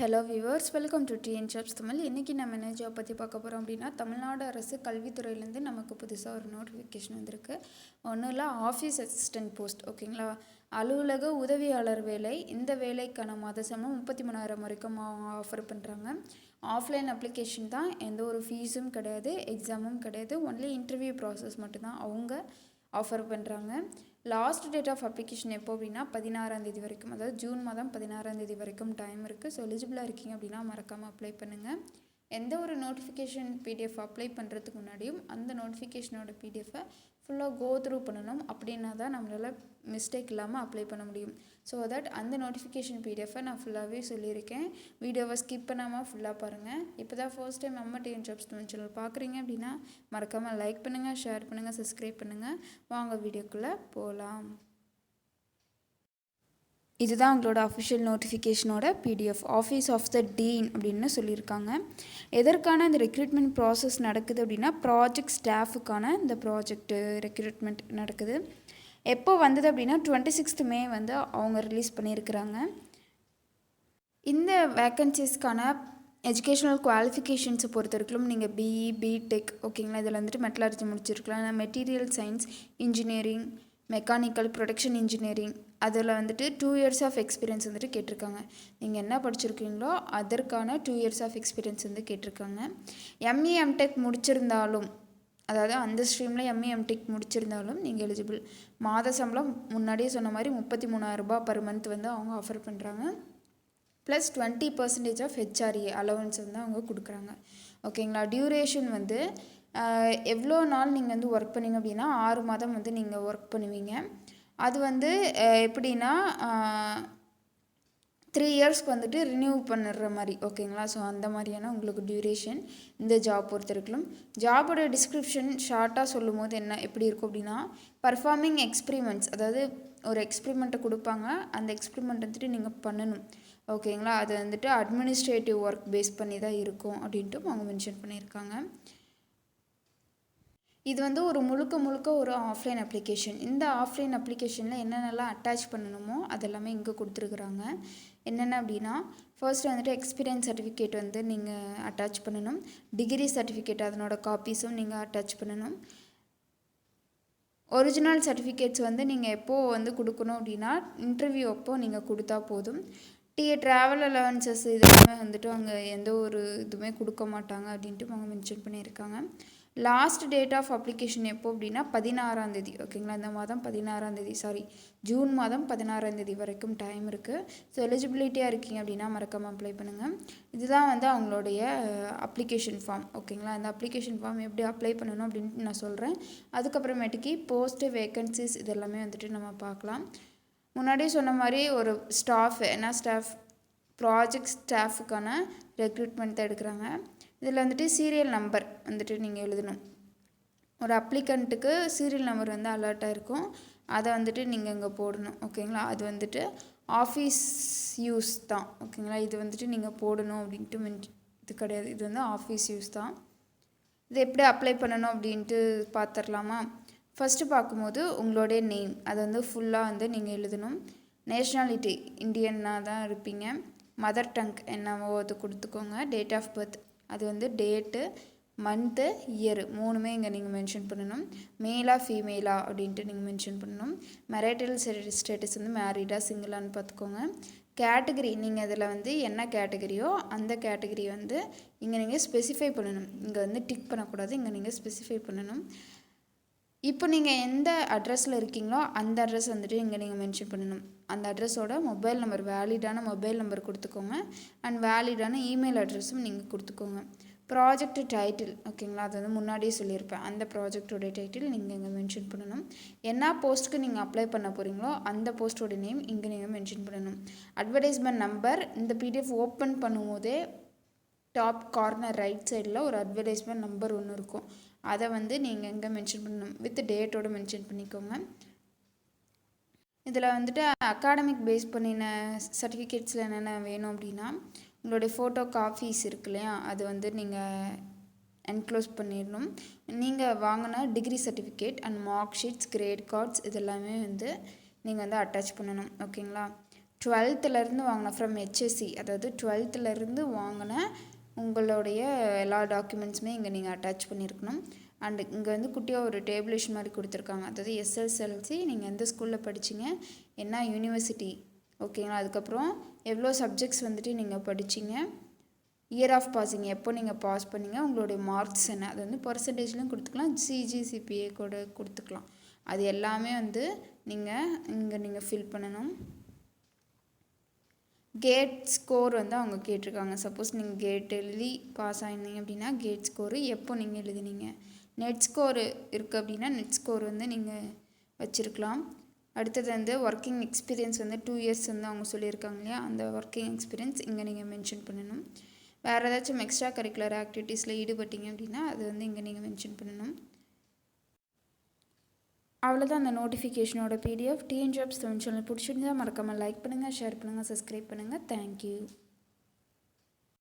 Hello viewers, welcome to TN jobs Tamil. இன்றைக்கி நம்ம என்ன ஜாப் பற்றி பார்க்க போகிறோம் அப்படின்னா, தமிழ்நாடு அரசு கல்வித்துறையிலேருந்து நமக்கு புதுசாக ஒரு நோட்டிஃபிகேஷன் வந்திருக்கு. ஒன்றும் இல்லை, ஆஃபீஸ் அசிஸ்டன்ட் போஸ்ட். ஓகேங்களா, அலுவலக உதவியாளர் வேலை. இந்த வேலைக்கான மாத சம்பளம் 33,000 வரைக்கும் ஆஃபர் பண்ணுறாங்க. ஆஃப்லைன் அப்ளிகேஷன் தான், எந்த ஒரு ஃபீஸும் கிடையாது, எக்ஸாமும் கிடையாது. ஒன்லி இன்டர்வியூ ப்ராசஸ் மட்டும்தான் அவங்க ஆஃபர் பண்ணுறாங்க. லாஸ்ட் டேட் ஆஃப் அப்ளிகேஷன் எப்போ அப்படின்னா 16ஆம் வரைக்கும், அதாவது ஜூன் மாதம் 16ஆம் வரைக்கும் டைம் இருக்குது. ஸோ எலிஜிபிளாக இருக்கீங்க அப்படின்னா மறக்காமல் அப்ளை பண்ணுங்கள். எந்த ஒரு நோட்டிஃபிகேஷன் பிடிஎஃப் அப்ளை பண்ணுறதுக்கு முன்னாடியும் அந்த நோட்டிஃபிகேஷனோட பிடிஎஃபை ஃபுல்லாக கோ த்ரூ பண்ணணும். அப்படின்னா தான் நம்மளால் மிஸ்டேக் இல்லாமல் அப்ளை பண்ண முடியும். ஸோ தட் அந்த நோட்டிஃபிகேஷன் பிடிஎஃபை நான் ஃபுல்லாகவே சொல்லியிருக்கேன். வீடியோவை ஸ்கிப் பண்ணாமல் ஃபுல்லாக பாருங்கள். இப்போ தான் ஃபர்ஸ்ட் டைம் நம்ம டிஎன் ஜாப்ஸ் தமிழ் சேனல் பார்க்குறீங்க அப்படின்னா மறக்காமல் லைக் பண்ணுங்கள், ஷேர் பண்ணுங்கள், சப்ஸ்கிரைப் பண்ணுங்கள். வாங்க வீடியோக்குள்ளே போகலாம். இதுதான் உங்களோட அஃபிஷியல் நோட்டிஃபிகேஷனோட PDF. Office of the dean அப்படின்னு சொல்லியிருக்காங்க. எதற்கான இந்த ரெக்ரூட்மெண்ட் ப்ராசஸ் நடக்குது அப்படின்னா, ப்ராஜெக்ட் ஸ்டாஃபுக்கான இந்த ப்ராஜெக்ட் ரெக்ரூட்மெண்ட் நடக்குது. எப்போ வந்தது அப்படின்னா 26 மே வந்து அவங்க ரிலீஸ் பண்ணியிருக்கிறாங்க. இந்த வேக்கன்சிஸ்க்கான எஜுகேஷ்னல் குவாலிஃபிகேஷன்ஸை பொறுத்த வரைக்கும் நீங்கள் பிஇ, பிடெக், ஓகேங்களா, இதில் வந்துட்டு மெட்டலர்ஜி முடிச்சிருக்கலாம். Material science, engineering, mechanical, production engineering, அதில் வந்துட்டு 2 years ஆஃப் எக்ஸ்பீரியன்ஸ் வந்துட்டு கேட்டிருக்காங்க. நீங்கள் என்ன படிச்சிருக்கீங்களோ அதற்கான 2 years ஆஃப் எக்ஸ்பீரியன்ஸ் வந்து கேட்டிருக்காங்க. எம்இ, எம்டெக் முடிச்சிருந்தாலும், அதாவது அந்த ஸ்ட்ரீமில் எம்இ, எம்டெக் முடிச்சிருந்தாலும் நீங்கள் எலிஜிபிள். மாத சம்பளம் முன்னாடியே சொன்ன மாதிரி 33,000 ரூபாய் பர் மந்த் வந்து அவங்க ஆஃபர் பண்ணுறாங்க. ப்ளஸ் 20% ஆஃப் ஹெச்ஆர்ஏ அலவன்ஸ் வந்து அவங்க கொடுக்குறாங்க. ஓகேங்களா, டியூரேஷன் வந்து எவ்வளோ நாள் நீங்கள் வந்து ஒர்க் பண்ணிங்க அப்படின்னா 6 மாதம் வந்து நீங்கள் ஒர்க் பண்ணுவீங்க. அது வந்து எப்படின்னா 3 yearsக்கு வந்துட்டு ரினியூ பண்ணுற மாதிரி. ஓகேங்களா, ஸோ அந்த மாதிரியான உங்களுக்கு டியூரேஷன் இந்த ஜாப் பொறுத்திருக்கலாம். ஜாபோட டிஸ்கிரிப்ஷன் ஷார்ட்டாக சொல்லும் போது எப்படி இருக்கும் அப்படின்னா, பர்ஃபார்மிங் எக்ஸ்பிரிமெண்ட்ஸ், அதாவது ஒரு எக்ஸ்பிரிமெண்ட்டை கொடுப்பாங்க, அந்த எக்ஸ்பிரிமெண்ட் வந்துட்டு நீங்கள் பண்ணணும். ஓகேங்களா, அது வந்துட்டு அட்மினிஸ்ட்ரேட்டிவ் ஒர்க் பேஸ் பண்ணி தான் இருக்கும் அப்படின்ட்டு அவங்க மென்ஷன் பண்ணியிருக்காங்க. இது வந்து ஒரு முழுக்க ஒரு ஆஃப்லைன் அப்ளிகேஷன். இந்த ஆஃப்லைன் அப்ளிகேஷனில் என்னென்னலாம் அட்டாச் பண்ணணுமோ அதெல்லாமே இங்கே கொடுத்துருக்குறாங்க. என்னென்ன அப்படின்னா, ஃபர்ஸ்ட் வந்துட்டு எக்ஸ்பீரியன்ஸ் சர்டிஃபிகேட் வந்து நீங்கள் அட்டாச் பண்ணணும். டிகிரி சர்டிஃபிகேட் அதனோட காப்பீஸும் நீங்கள் அட்டாச் பண்ணணும். ஒரிஜினல் சர்டிஃபிகேட்ஸ் வந்து நீங்கள் எப்போது வந்து கொடுக்கணும் அப்படின்னா, இன்டர்வியூ அப்போது நீங்கள் கொடுத்தா போதும். ட்ராவல் அலவன்சஸ் இதெல்லாமே வந்துட்டு அவங்க எந்த ஒரு இதுவுமே கொடுக்க மாட்டாங்க அப்படின்ட்டு அவங்க மென்ஷன் பண்ணியிருக்காங்க. லாஸ்ட் டேட் ஆஃப் அப்ளிகேஷன் எப்போ அப்படின்னா 16ஆம். ஓகேங்களா, இந்த மாதம் 16ஆம், ஜூன் மாதம் 16ஆம் வரைக்கும் டைம் இருக்குது. ஸோ எலிஜிபிலிட்டியாக இருக்கீங்க அப்படின்னா மறக்காமல் அப்ளை பண்ணுங்கள். இதுதான் வந்து அவங்களுடைய அப்ளிகேஷன் ஃபார்ம். ஓகேங்களா, இந்த அப்ளிகேஷன் ஃபார்ம் எப்படி அப்ளை பண்ணணும் அப்படின்ட்டு நான் சொல்கிறேன். அதுக்கப்புறமேட்டுக்கு போஸ்ட்டு, வேக்கன்சிஸ் இதெல்லாமே வந்துட்டு நம்ம பார்க்கலாம். முன்னாடியே சொன்ன மாதிரி ஒரு ஸ்டாஃப் ப்ராஜெக்ட் ஸ்டாஃபுக்கான ரெக்ரூட்மெண்ட் தான் எடுக்கிறாங்க. இதில் வந்துட்டு சீரியல் நம்பர் வந்துட்டு நீங்கள் எழுதணும். ஒரு அப்ளிகண்ட்டுக்கு சீரியல் நம்பர் வந்து அலர்ட்டாக இருக்கும், அதை வந்துட்டு நீங்கள் இங்கே போடணும். ஓகேங்களா, அது வந்துட்டு ஆஃபீஸ் யூஸ் தான். ஓகேங்களா, இது வந்துட்டு நீங்கள் போடணும் அப்படின்ட்டு இது கிடையாது, இது வந்து ஆஃபீஸ் யூஸ் தான். இது எப்படி அப்ளை பண்ணணும் அப்படின்ட்டு பார்த்துடலாமா? ஃபஸ்ட்டு பார்க்கும்போது உங்களுடைய நேம் அதை வந்து ஃபுல்லாக வந்து நீங்கள் எழுதணும். நேஷ்னாலிட்டி இந்தியன்னாக தான் இருப்பீங்க. மதர் டங் என்னவோ அது கொடுத்துக்கோங்க. டேட் ஆஃப் பர்த் அது வந்து டேட்டு, மந்த்து, இயரு மூணுமே இங்கே நீங்கள் மென்ஷன் பண்ணணும். மேலா ஃபீமேலா அப்படின்ட்டு நீங்கள் மென்ஷன் பண்ணணும். மேரிட்டல் ஸ்டேட்டஸ் வந்து மேரிடா சிங்கிளான்னு பார்த்துக்கோங்க. கேட்டகரி நீங்கள் இதில் வந்து என்ன கேட்டகரியோ அந்த கேட்டகரி வந்து இங்கே நீங்கள் ஸ்பெசிஃபை பண்ணணும். இங்கே வந்து டிக் பண்ணக்கூடாது, இங்கே நீங்கள் ஸ்பெசிஃபை பண்ணணும். இப்போ நீங்கள் எந்த அட்ரஸில் இருக்கீங்களோ அந்த அட்ரஸ் வந்துட்டு இங்கே நீங்கள் மென்ஷன் பண்ணணும். அந்த அட்ரஸோட மொபைல் நம்பர், வேலிடான மொபைல் நம்பர் கொடுத்துக்கோங்க. அண்ட் வேலிடான இமெயில் அட்ரஸும் நீங்கள் கொடுத்துக்கோங்க. ப்ராஜெக்ட் டைட்டில், ஓகேங்களா, அது வந்து முன்னாடியே சொல்லியிருப்பேன். அந்த ப்ராஜெக்டோட டைட்டில் நீங்கள் இங்கே மென்ஷன் பண்ணணும். என்ன போஸ்ட்டுக்கு நீங்கள் அப்ளை பண்ண போகிறீங்களோ அந்த போஸ்ட்டோட நேம் இங்கே நீங்கள் மென்ஷன் பண்ணணும். அட்வர்டைஸ்மெண்ட் நம்பர், இந்த பிடிஎஃப் ஓப்பன் பண்ணும்போதே டாப் கார்னர் ரைட் சைடில் ஒரு அட்வர்டைஸ்மெண்ட் நம்பர் ஒன்று இருக்கும், அதை வந்து நீங்கள் எங்கே மென்ஷன் பண்ணணும், வித் டேட்டோடு மென்ஷன் பண்ணிக்கோங்க. இதில் வந்துட்டு அகாடமிக் பேஸ் பண்ணின சர்டிஃபிகேட்ஸில் என்னென்ன வேணும் அப்படின்னா, உங்களுடைய ஃபோட்டோ காப்பீஸ் இருக்கு இல்லையா, அது வந்து நீங்கள் என்க்ளோஸ் பண்ணிடணும். நீங்கள் வாங்கின degree certificate and mark sheets, grade cards இதெல்லாமே வந்து நீங்கள் வந்து அட்டாச் பண்ணணும். ஓகேங்களா, டுவெல்த்துலேருந்து வாங்கின ஃப்ரம் ஹெச்எஸ்சி, அதாவது டுவெல்த்துலேருந்து வாங்கின உங்களுடைய எல்லா டாக்குமெண்ட்ஸுமே இங்கே நீங்கள் அட்டாச் பண்ணியிருக்கணும். அண்டு இங்கே வந்து குட்டியாக ஒரு டேபிளேஷன் மாதிரி கொடுத்துருக்காங்க. அதாவது எஸ்எஸ்எல்சி நீங்கள் எந்த ஸ்கூலில் படிச்சிங்க, என்ன யூனிவர்சிட்டி, ஓகேங்களா. அதுக்கப்புறம் எவ்வளோ சப்ஜெக்ட்ஸ் வந்துட்டு நீங்கள் படிச்சிங்க, இயர் ஆஃப் பாஸிங் எப்போ நீங்கள் பாஸ் பண்ணிங்க, உங்களுடைய மார்க்ஸ் என்ன, அது வந்து பர்சன்டேஜ்லையும் கொடுத்துக்கலாம், சிஜிசிபிஏ கூட கொடுத்துக்கலாம். அது எல்லாமே வந்து நீங்கள் ஃபில் பண்ணணும். கேட் ஸ்கோர் வந்து அவங்க கேட்டிருக்காங்க. சப்போஸ் நீங்கள் கேட் எழுதி பாஸ் ஆகிருந்தீங்க அப்படின்னா கேட் ஸ்கோரு எப்போ நீங்கள் எழுதினீங்க. நெட் ஸ்கோரு இருக்குது அப்படின்னா நெட் ஸ்கோர் வந்து நீங்கள் வச்சுருக்கலாம். அடுத்தது வந்து ஒர்க்கிங் எக்ஸ்பீரியன்ஸ் வந்து 2 இயர்ஸ் வந்து அவங்க சொல்லியிருக்காங்க இல்லையா, அந்த ஒர்க்கிங் எக்ஸ்பீரியன்ஸ் இங்கே நீங்கள் மென்ஷன் பண்ணணும். வேறு ஏதாச்சும் எக்ஸ்ட்ரா கரிக்குலர் ஆக்டிவிட்டீஸில் ஈடுபட்டீங்க அப்படின்னா அது வந்து இங்கே நீங்கள் மென்ஷன் பண்ணணும். அவ்வளோதான் அந்த நோட்டிஃபிகேஷனோட PDF. TN jobs Tamil channel பிடிச்சிருந்தா மறக்காமல் லைக் பண்ணுங்கள், ஷேர் பண்ணுங்கள், சப்ஸ்கிரைப் பண்ணுங்கள். தேங்க்யூ.